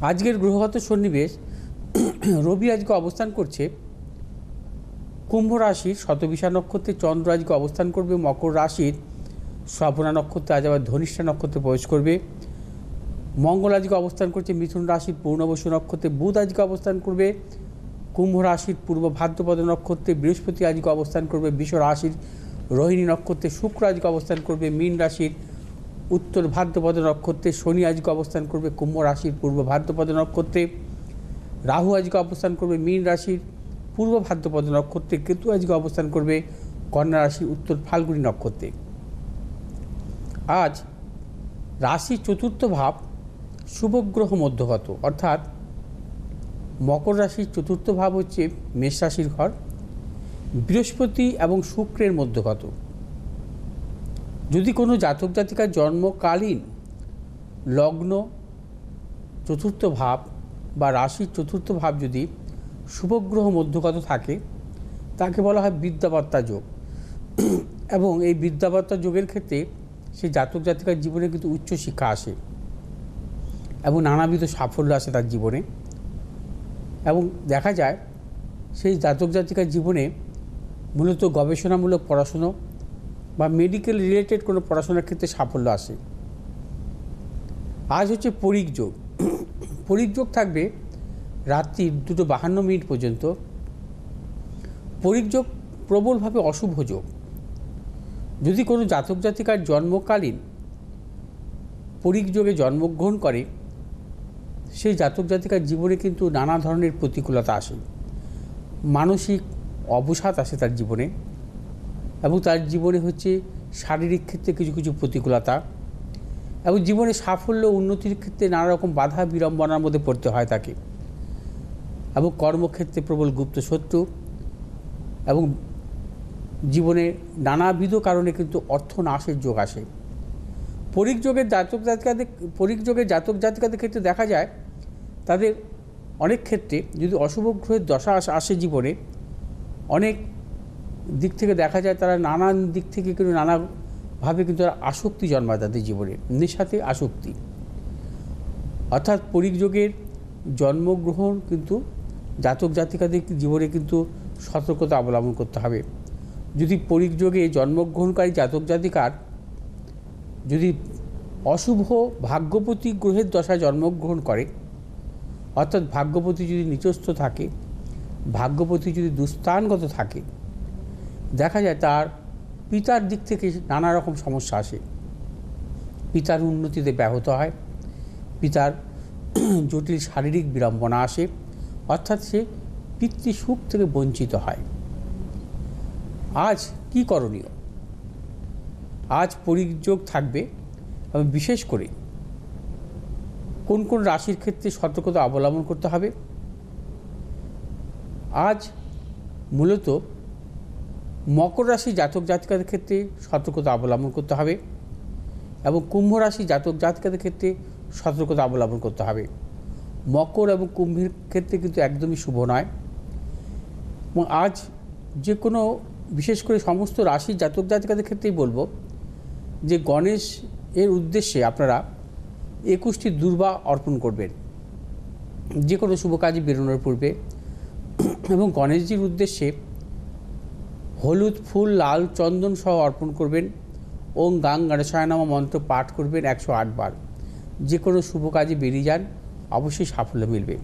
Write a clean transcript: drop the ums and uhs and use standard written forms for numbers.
আজকের গ্রহগত সন্নিবেশ রবি আজকে অবস্থান করছে কুম্ভ রাশির শতবিশা নক্ষত্রে, চন্দ্র আজকে অবস্থান করবে মকর রাশির শ্রবণা নক্ষত্রে, আজ আবার ধনিষ্ঠা নক্ষত্রে প্রবেশ করবে। মঙ্গল আজকে অবস্থান করছে মিথুন রাশির পূর্ণবসু নক্ষত্রে, বুধ আজকে অবস্থান করবে কুম্ভ রাশির পূর্ব ভাদ্রপদ নক্ষত্রে, বৃহস্পতি আজকে অবস্থান করবে বৃষ রাশির রোহিণী নক্ষত্রে, শুক্র আজকে অবস্থান করবে মীন রাশির উত্তর ভাদ্রপদ নক্ষত্রে, শনি আজকে অবস্থান করবে কুম্ভ রাশির পূর্ব ভাদ্রপদ নক্ষত্রে, রাহু আজকে অবস্থান করবে মীন রাশির পূর্ব ভাদ্রপদ নক্ষত্রে, কেতু আজকে অবস্থান করবে কন্যা রাশির উত্তর ফাল্গুনী নক্ষত্রে। আজ রাশির চতুর্থ ভাব শুভগ্রহ মধ্যগত, অর্থাৎ মকর রাশির চতুর্থ ভাব হচ্ছে মেষ রাশির ঘর, বৃহস্পতি এবং শুক্রের মধ্যগত। যদি কোনো জাতক জাতিকার জন্মকালীন লগ্ন চতুর্থ ভাব বা রাশির চতুর্থ ভাব যদি শুভগ্রহ মধ্যগত থাকে, তাকে বলা হয় বিদ্যাবত্তা যোগ। এবং এই বিদ্যাবত্তা যোগের ক্ষেত্রে সেই জাতক জাতিকার জীবনে কিন্তু উচ্চশিক্ষা আসে এবং নানাবিধ সাফল্য আসে তার জীবনে। এবং দেখা যায় সেই জাতক জাতিকার জীবনে মূলত গবেষণামূলক পড়াশুনো বা মেডিকেল রিলেটেড কোনো পড়াশোনার ক্ষেত্রে সাফল্য আসে। আজ হচ্ছে পরিক যোগ। পরিক যোগ থাকবে রাত্রি 2:52 পর্যন্ত। পরিক যোগ প্রবলভাবে অশুভ যোগ। যদি কোনো জাতক জাতিকার জন্মকালীন পরিক যোগে জন্মগ্রহণ করে, সেই জাতক জাতিকার জীবনে কিন্তু নানা ধরনের প্রতিকূলতা আসে, মানসিক অবসাদ আসে তার জীবনে, এবং তার জীবনে হচ্ছে শারীরিক ক্ষেত্রে কিছু কিছু প্রতিকূলতা, এবং জীবনে সাফল্য উন্নতির ক্ষেত্রে নানা রকম বাধা বিড়ম্বনার মধ্যে পড়তে হয় তাকে, এবং কর্মক্ষেত্রে প্রবল গুপ্ত শত্রু, এবং জীবনে নানাবিধ কারণে কিন্তু অর্থনাশের যোগ আসে। পরিক যোগের জাতক জাতিকাদের ক্ষেত্রে দেখা যায় তাদের অনেক ক্ষেত্রে যদি অশুভ গ্রহের দশা আসে জীবনে, অনেক দিক থেকে দেখা যায় তারা নানান দিক থেকে কিন্তু নানাভাবে কিন্তু তারা আসক্তি জন্মায় তাদের জীবনে, নেশাতে আসক্তি। অর্থাৎ পরিক যোগের জন্মগ্রহণ কিন্তু জাতক জাতিকাদের জীবনে কিন্তু সতর্কতা অবলম্বন করতে হবে। যদি পরিক যোগে জন্মগ্রহণকারী জাতক জাতিকার যদি অশুভ ভাগ্যপতি গ্রহের দশায় জন্মগ্রহণ করে, অর্থাৎ ভাগ্যপতি যদি নীচস্থ থাকে, ভাগ্যপতি যদি দুস্থানগত থাকে, দেখা যায় তার পিতার দিক থেকে নানা রকম সমস্যা আসে, পিতার উন্নতিতে ব্যাহত হয়, পিতার জটিল শারীরিক বিড়ম্বনা আসে, অর্থাৎ সে পিতৃসুখ থেকে বঞ্চিত হয়। আজ কি করণীয়? আজ পরিযোগ থাকবে, এবং বিশেষ করে কোন কোন রাশির ক্ষেত্রে সতর্কতা অবলম্বন করতে হবে। আজ মূলত মকর রাশি জাতক জাতিকাদের ক্ষেত্রে সতর্কতা অবলম্বন করতে হবে, এবং কুম্ভ রাশি জাতক জাতিকাদের ক্ষেত্রে সতর্কতা অবলম্বন করতে হবে। মকর এবং কুম্ভের ক্ষেত্রে কিন্তু একদমই শুভ নয়। এবং আজ যে কোনো বিশেষ করে সমস্ত রাশির জাতক জাতিকাদের ক্ষেত্রেই বলবো যে গণেশ এর উদ্দেশ্যে আপনারা 21টি দুর্বা অর্পণ করবেন যে কোনো শুভ কাজে বেরোনোর পূর্বে, এবং গণেশজির উদ্দেশ্যে হলুদ ফুল, লাল চন্দন সহ অর্পণ করবেন। ওং গাং গণেশায় নমঃ মন্ত্র পাঠ করবেন 108 বার। যে কোনো শুভ কাজে বেরিয়ে যান, অবশ্যই সাফল্য মিলবে।